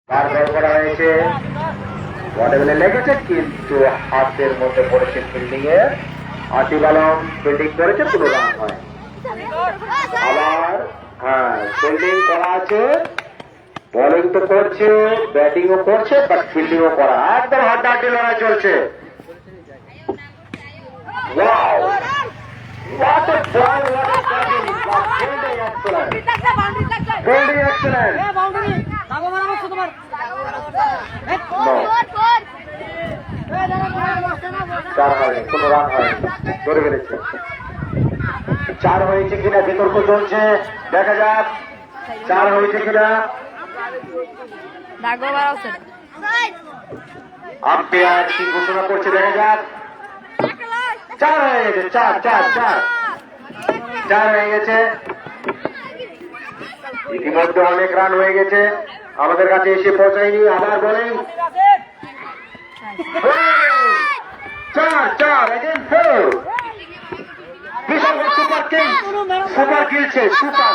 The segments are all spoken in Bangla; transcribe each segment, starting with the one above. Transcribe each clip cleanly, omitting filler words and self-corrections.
বার বল করা হয়েছে, বলে লেগেছে কিন্তু হাতের মধ্যে পড়েছে ফিল্ডিং এ। আতিফ আলম ফিল্ডিং করেছে, কোনো রান হয়। আবার ফিল্ডিং করা আছে, বোলিং তো করছে, ব্যাটিংও করছে, বাট ফিল্ডিংও করা, একদম হাড্ডাহাড্ডি লড়াই চলছে। Wow! What a ball, what a batting! Fielding excellent! Fielding excellent! No. 4 হয়, কোনো রান হয়, ধরে ফেলেছে। 4 হয়েছে কিনা বিতর্ক চলছে, দেখা যাক 4 হয়েছে কিনা। আম্পায়ার কি ঘোষণা করছে, দেখা যাক। 4 হয়ে গেছে, 4 হয়ে গেছে। ইতিমধ্যে অনেক রান হয়ে গেছে, আমাদের কাছে এসে পৌঁছায়নি। আবার বলেন 4 again 4। বিশাল সুপার খেলছে, সুপার।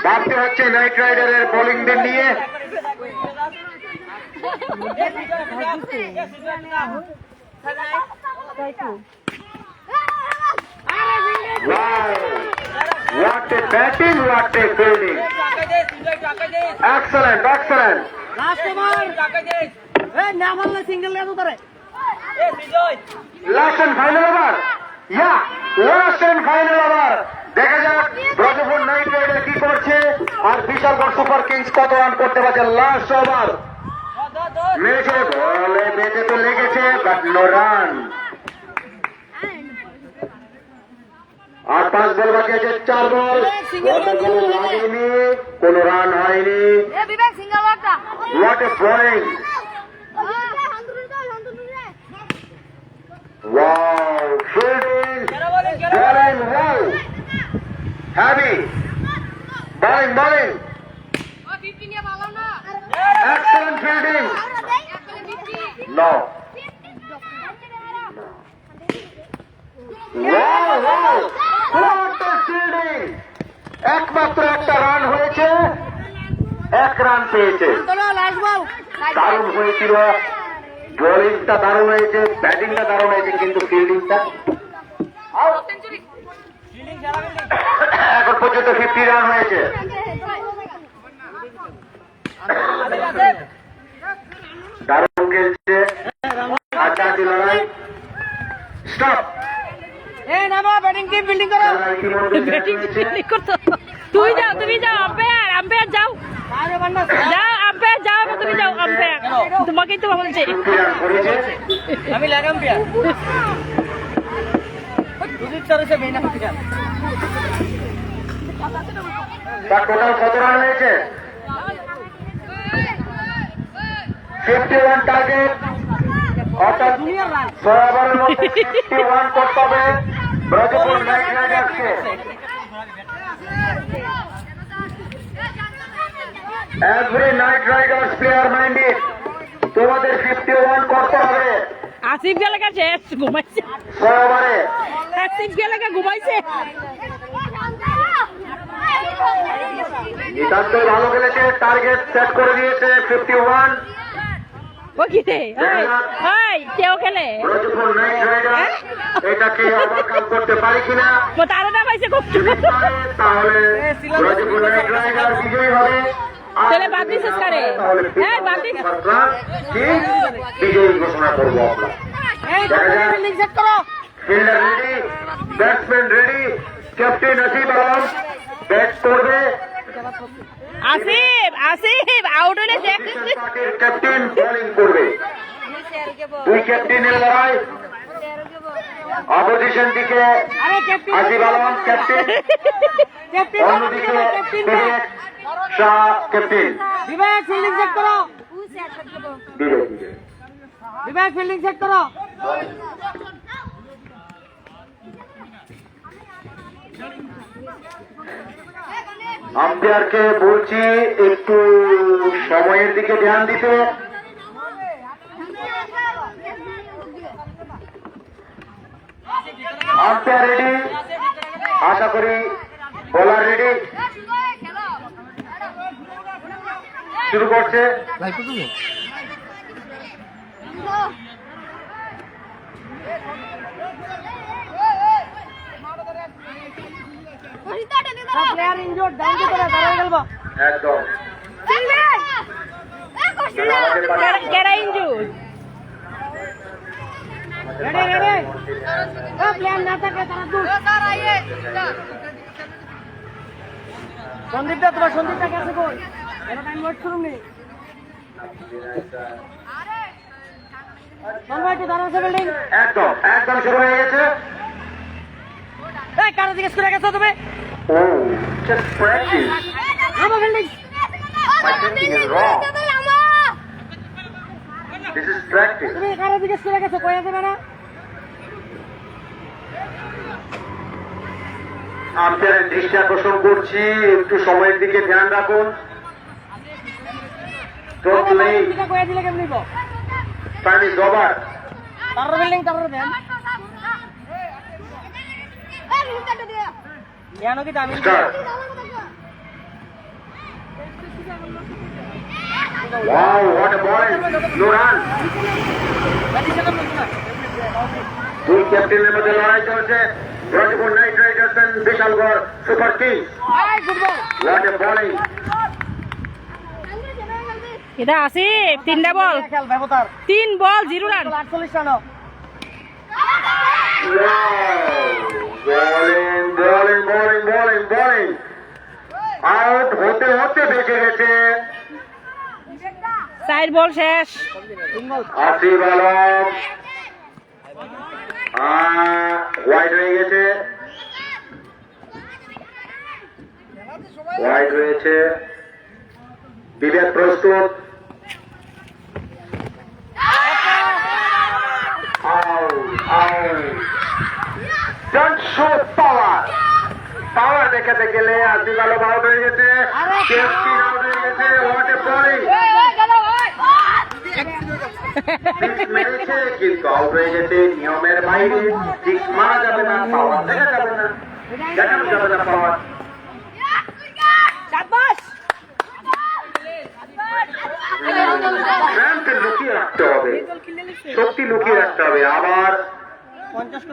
ভাবতে হচ্ছে নাইট রাইডারের বোলিংদের নিয়ে। Wow! What a batting, what a fielding! Excellent. Last and final over. Yeah, last and final over. দেখা যাক ব্রজপুর নাইট রাইডার কি করছে আর বিশালগড় সুপার কিংস কত রান করতে পারছে। লাস্ট ওভার মেরেছে, বলে বেঁধে তো লেগেছে, বাট নো রান। আর 5 বল বাকি আছে, 4 বল, লাগেনি, কোনো রান হয়নি। What a bowling! Wow, fielding, bowling well, heavy, bowling, excellent fielding. No. Wow, what a fielding! একমাত্র একটা রান হয়েছে, 1 রান পেয়েছে। দারুণ হয়েছিল, বোলিংটা দারুণ হয়েছে, ব্যাটিংটা দারুণ হয়েছে, কিন্তু ফিল্ডিংটা এখন পর্যন্ত 50 রান হয়েছে। দারুণ খেলছে, হাড্ডাহাড্ডি লড়াই। স্টপ! তুমি যাও আম্পায়ার যাও, আম্পায়ার যাও, তুমি যাও আম্পায়ার, তোমাকেই তো বলছে। আমি লাগাম টোটাল কত রান হয়েছে? 51 টার্গেট, অর্থাৎ 6 ওভারের মধ্যে 51 করতে হবে ব্রজপুর নাইট রাইডার্সকে। Every knight riders player minded, তোমাদের 51 করতে হবে। আসিফ গেলাকা শেষ, ঘুমাইছে 6 ওভারে। আসিফ গেলাকা ঘুমাইছে। নিতান্ত ভালো খেলেছে, টার্গেট সেট করে দিয়েছে 51। ও কি রে, কেউ খেলে ব্রজপুর নাইট রাইডার্স এটাকে ওভারকাম করতে পারে কিনা, তারা না পাইছে খুব, তাহলে ব্রজপুর নাইট রাইডার বিজয়ী হবে। চলে বাদ দিছিস কারে, হ্যাঁ বাদ দিস, বিজয়ী ঘোষণা করবো আমরা। Fielder ready, batsman ready, captain Asif Alam bat করবে। আসিফ আউট হলে ক্যাপ্টেন বোলিং করবে। 2 ক্যাপ্টেনের লড়াই, অপোজিশন দিকে আসিফ আলম ক্যাপ্টেন, অন্যদিকে বিবেক শাহ ক্যাপ্টেন। বিবেক ফিল্ডিং চেক করো, বিবেক ফিল্ডিং চেক করো। আম্পায়ারকে বলছি একটু সময়ের দিকে ধ্যান দিতে। আম্পায়ার রেডি, আশা করি বোলার রেডি। শুরু করছে। প্লেয়ার ইনজুর্ড ডাউন করে দাঁড়ায় গেল একদম কেডা ইনজুর্ড রেডি রেডি প্লেয়ার না থাকে তারা দূর সন্দীপ দা তোমার সন্দীপ দা কাছে কই এটা টাইম ওয়েট করুন নি ভাই তো দাঁড়াচ্ছে বিল্ডিং একদম একদম শুরু হয়ে গেছে। এই কারো জিজ্ঞেস করে গেছো তুমি ও জাস্ট প্র্যাকটিস। আমার building My thinking is wrong. This is practice. তুমি কারো জিজ্ঞেস করে গেছো কই আছে না আপনাদের দৃষ্টি আকর্ষণ করছি, একটু সময়ের দিকে ধ্যান রাখুন। Don't late. এটা কই দিলে কেমন নিব Time is over. তার বিল্ডিং তার দেন জানো কি আমি Start. Wow, what a ball! No run. দুই ক্যাপ্টেনের মধ্যে লড়াই চলছে। Rajpur knight riders and Bishalgarh super kings. What a bowling! এটা আসিফ তিনটা বল খেল ব্যবতার 3 ball 0 run 48 run Wow! Bowling, bowling, bowling, bowling, bowling. Out হতে হতে বেঁচে গেছে 4 বল শেষ আসিফ আলম। ওয়াইড হয়ে গেছে, ওয়াইড রয়েছে। বিবেক প্রস্তুত। Don't show power. পাওয়ার দেখাতে গেলে আসিফ আলম আউট হয়ে গেছে, ক্যাপ্টেন আউট হয়ে গেছে। What a bowling! সিক্স মেরেছে কিন্তু আউট হয়ে গেছে, নিয়মের বাইরে। সিক্স মারা যাবে না, পাওয়ার দেখা যাবে না, দেখানো যাবে না পাওয়ার। স্ট্রেংথ লুকিয়ে রাখতে হবে, শক্তি লুকিয়ে রাখতে হবে। আবার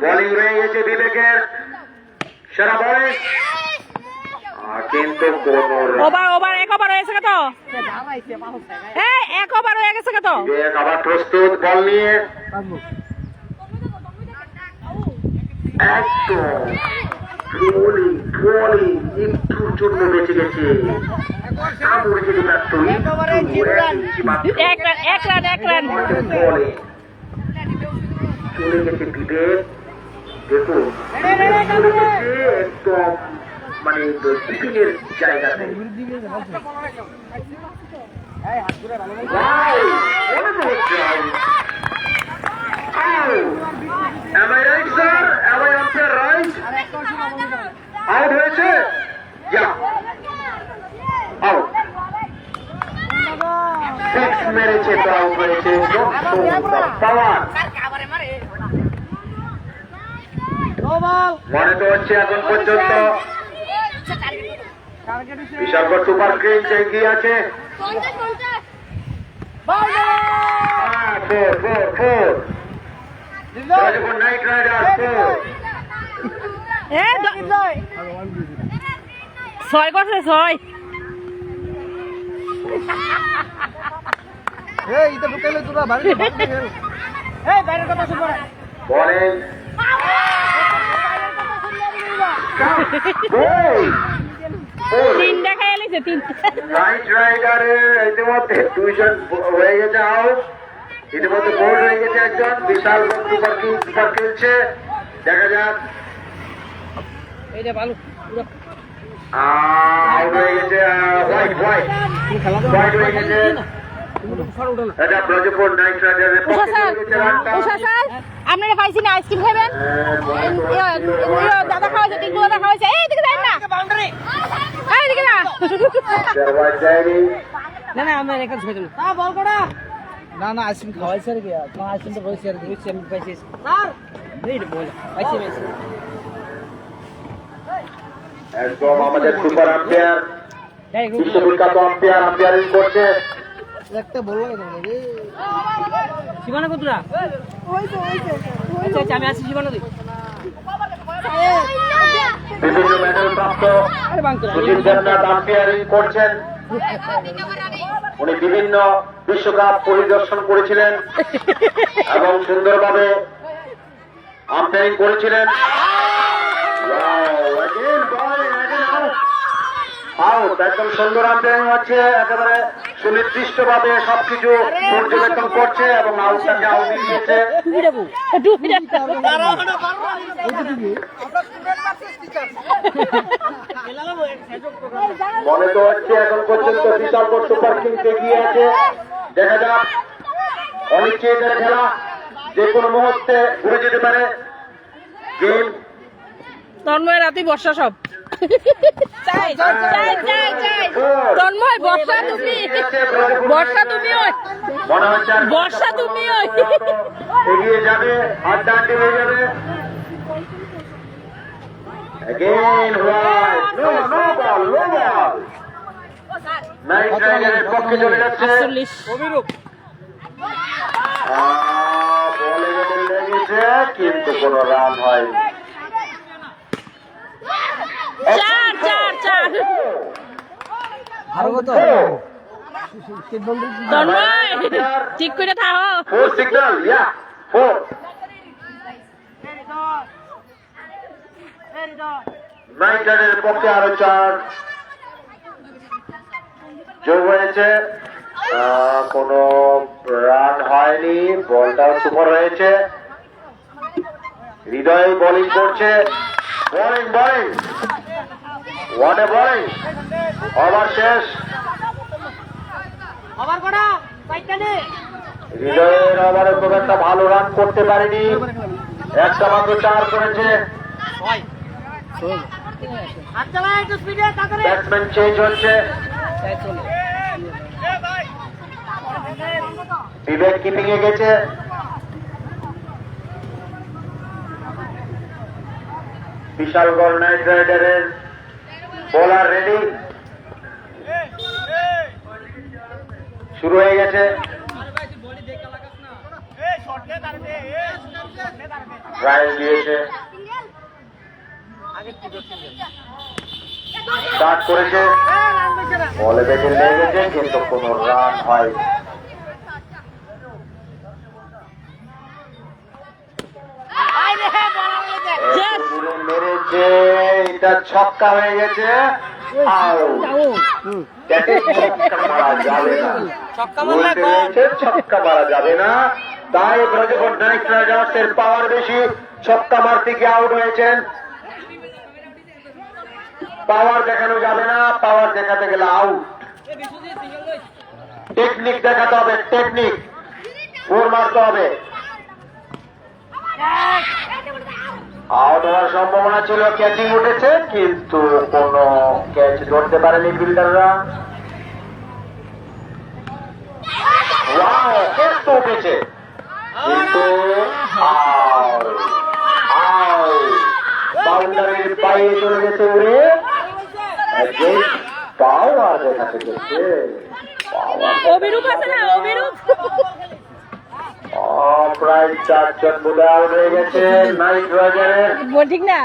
বোলিং হয়ে গেছে বিবেকের, সেরা বোলিং। কিন্তু কোন ওভার ওভার এক ওভার হয়েছে কত এই এক ওভার হয়ে গেছে কত বিবেক আবার প্রস্তুত বল নিয়ে। একদম বোলিং বোলিং একটুর জন্য বেঁচে গেছে। কামড় যদি পারতো এক রান বলে চলে গেছে বিবেক। দেখুন চলে গেছে একদম মানে কিপিংয়ের জায়গাতে। Am I right, sir? Am I on the right? Out হয়েছে? Yeah. Out. Six মেরেছে তো আউট হয়েছে। পাওয়ার মনে তো হচ্ছে এখন পর্যন্ত বিশালগড় সুপার কিংস এগিয়ে আছে। রাজপুর নাইট রাইডার্স 6 করছে 6 এই এটা ঢুকাইলে তোরা বাড়ি খেল এই বাইরের কথা শুন পড়া বলেন তিনটা খেয়ে লিছে তিনটা নাইট রাইডারের ইতিমধ্যে 2 জন হয়ে গেছে আউট। ইতিমধ্যে বোল্ড হয়ে গেছে একজন। বিশাল সুপার কিংস খেলছে, দেখা যাক। এইটা ভালো পুরো আউট হয়ে গেছে হোয়াইট হোয়াইট হোয়াইট হয়ে গেছে। এটা রাজপুর নাইট রাইডারের পক্ষে চলে গেছে রানটা। আপনারা পাইছি না আইসক্রিম খাবেন দাদা খাওয়াছে তিন দাদা খাওয়াছে এই দিকে যাই না বাউন্ডারি এই দিকে না হোয়াইট ডায়েরি না না আমরা এখানে ছেড়ে দিলাম তা বল করা না না আইসক্রিম খাওয়াইছে আর কি তোমার আইসক্রিম তো বলছি আর কি আমি পাইছি স্যার এই বল পাইছি একদম আমাদের সুপার আম্পায়ার বিশ্ববিখ্যাত আম্পায়ারিং করছে। একটা বল লাগে তোমার রে সীমানা কতটা আচ্ছা আমি আছি সীমানা দিই বিভিন্ন মেডেল প্রাপ্ত সুজিত দেবনাথ আম্পায়ারিং করছেন। উনি বিভিন্ন বিশ্বকাপ পরিদর্শন করেছিলেন এবং সুন্দরভাবে আম্পায়ারিং করেছিলেন। একদম সুন্দর আম্পায়ারিং হচ্ছে, একেবারে সুনির্দিষ্টভাবে সবকিছু পর্যবেক্ষণ করছে এবং আউটটাকে আউট দিয়েছে। মনে তো হচ্ছে এখন পর্যন্ত বিশালগড় সুপার কিংস এগিয়ে আছে। দেখা যাক, অনিশ্চয়তার খেলা, যে কোনো মুহূর্তে ঘুরে যেতে পারে গেম। তন্ময় রাতে বর্ষা সব চাই চাই চাই চাই তন্ময় বর্ষা তুমি মনে হচ্ছে বর্ষা তুমি এগিয়ে যাবে, আড্ডাআড্ডি হয়ে যাবে। Again, right. No ball. Knight রাইডারের পক্ষে চলে যাচ্ছে। 48 বলে লেগেছে কিন্তু কোনো রান হয়নি। 4 আর কত তন্ময় ঠিক করে থাকো 4 সিগন্যাল, 4। নাইট রাইডারের পক্ষে আরো 4 যোগ হয়েছে। কোনো রান হয়নি, বলটাও সুপার হয়েছে। হৃদয় বোলিং করছে, বোলিং ওয়াট এ বোলিং। ওভার শেষ। হৃদয়ের ওভারে খুব একটা ভালো রান করতে পারেনি, একটা মাত্র 4 করেছে। ব্যাটসম্যান চেঞ্জ হচ্ছে, বিবেক কিপিং এ গেছে। বিশালগড় নাইট রাইডারের বোলার রেডি, শুরু হয়ে গেছে। ট্রায়াল দিয়েছে, স্টার্ট করেছে, বলে বেঁধে লেগেছে কিন্তু কোনো রান হয়নি। মেরেছে, এটা ছক্কা হয়ে গেছে। ছক্কা মারা যাবে না, তাই ব্রজভূত নাইট রাইডার্সের পাওয়ার বেশি, ছক্কা মারতে গিয়ে আউট হয়েছেন। পাওয়ার দেখানো যাবে না, পাওয়ার দেখাতে গেলে আউট। টেকনিক দেখাতে হবে, টেকনিক 4 মারতে হবে। আউট হওয়ার সম্ভাবনা ছিল, ক্যাচিং উঠেছে কিন্তু কোনো ক্যাচ ধরতে পারেনি ফিল্ডাররা। ক্যাচ তো উঠেছে কিন্তু বাউন্ডারির বাইরে চলে গেছে উড়ে। পাওয়ার দেখাতে গেছে, অভিরূপ আছে না অভিরূপ প্রায় 4 জন বোধ আউট হয়ে গেছে নাইট রাইডারের। ঠিক না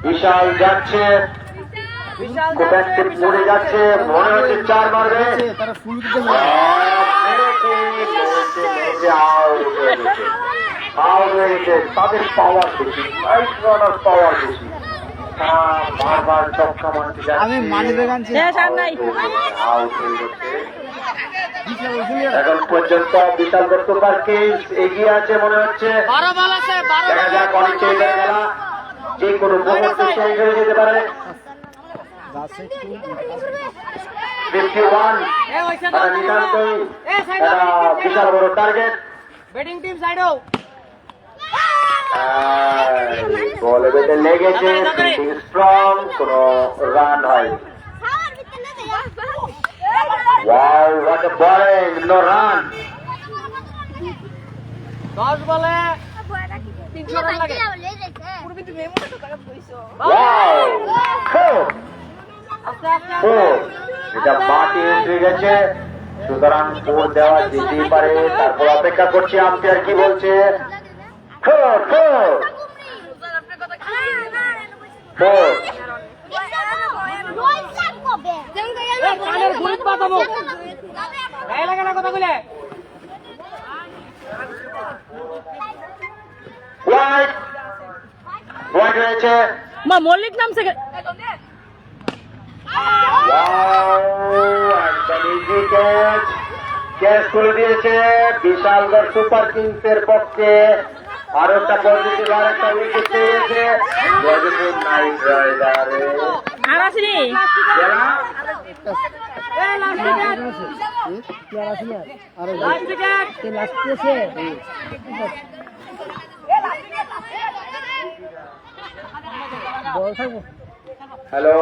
বিশাল যাচ্ছে, খুব অ্যাক্টিভ মোডে যাচ্ছে, মনে হচ্ছে 4 মারবে। তারা ফুল আউট হয়ে গেছে। তাদের পাওয়ার বেশি, নাইট রাইডার পাওয়ার বেশি, বারবার ছক্কা মারতে যাচ্ছে। আমি মানি বেগানছি আউট হয়ে গেছে। এখন পর্যন্ত বিশালগড় সুপার কিংস এগিয়ে আছে মনে হচ্ছে। দেখা যাক অনিশ্চয়তার খেলা, যে কোনো মুহূর্তে চেঞ্জ হয়ে যেতে পারে। 51 নিতান্তই একটা বিশাল বড় টার্গেট। ব্যাটিং টিম সাইডও বলে বেঁধে লেগেছে, স্ট্রং, কোনো রান হয়। Wow, what a bowling, no run. 10 বলে 300 রান লাগে Wow, 4 এটা মাটি এসে গেছে, সুতরাং 4 দেওয়া যেতেই পারে। তারপর অপেক্ষা করছি আম্পায়ার কি বলছে। 4 4 4 হোয়াইট হোয়াইট হয়েছে। মা মল্লিক নামছে কে- ক্যাচ করে দিয়েছে বিশালগড় সুপার কিংস এর পক্ষে। আর একটা পজিটিভ আর একটা উইকেট পেয়েছে পজিটিভ নাইট রাইডারে। আর আসেনি হ্যালো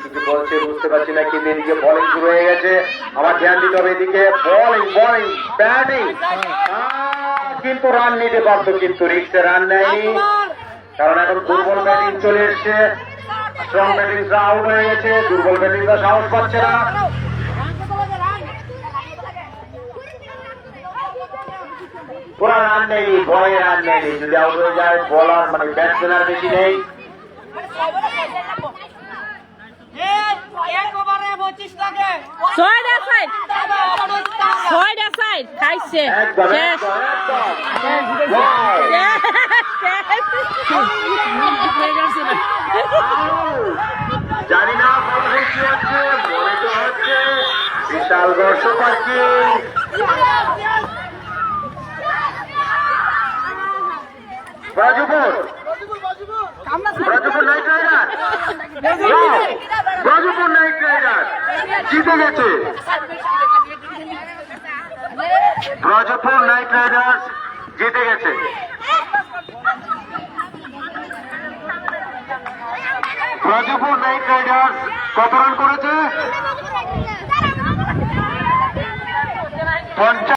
কিছু বলছে বুঝতে পারছি না, কিন্তু এদিকে বলিং শুরু হয়ে গেছে। আমার ধ্যান দিতে হবে এদিকে বলিং বলিং ব্যাটিং, কিন্তু রান নিতে পারতো, কিন্তু রিক্সে রান নেয়নি, কারণ এখন দুর্বল ব্যাটিং চলে এসছে। স্ট্রং ব্যাটিংরা আউট হয়ে গেছে, দুর্বল ব্যাটিংরা সাহস পাচ্ছে না। পুরা রান নেয়নি, ভয়ে রান নেয়নি। যদি আউট হয়ে যায় বলার মানে ব্যাটসম্যান আর বেশি নেই। ছয়টা সাইড ছয়টা সাইড খাইছে একদম শেষ একদম একদম। Wow! জানি না মনে কি হচ্ছে, মনে তো হচ্ছে Bishalgarh super kings Brajpur Brajpur knight rider Brajpur knight rider জিতে গেছে। ব্রাজপুর নাইট রাইডার্স জিতে গেছে। ব্রাজপুর নাইট রাইডার্স কত রান করেছে? 50।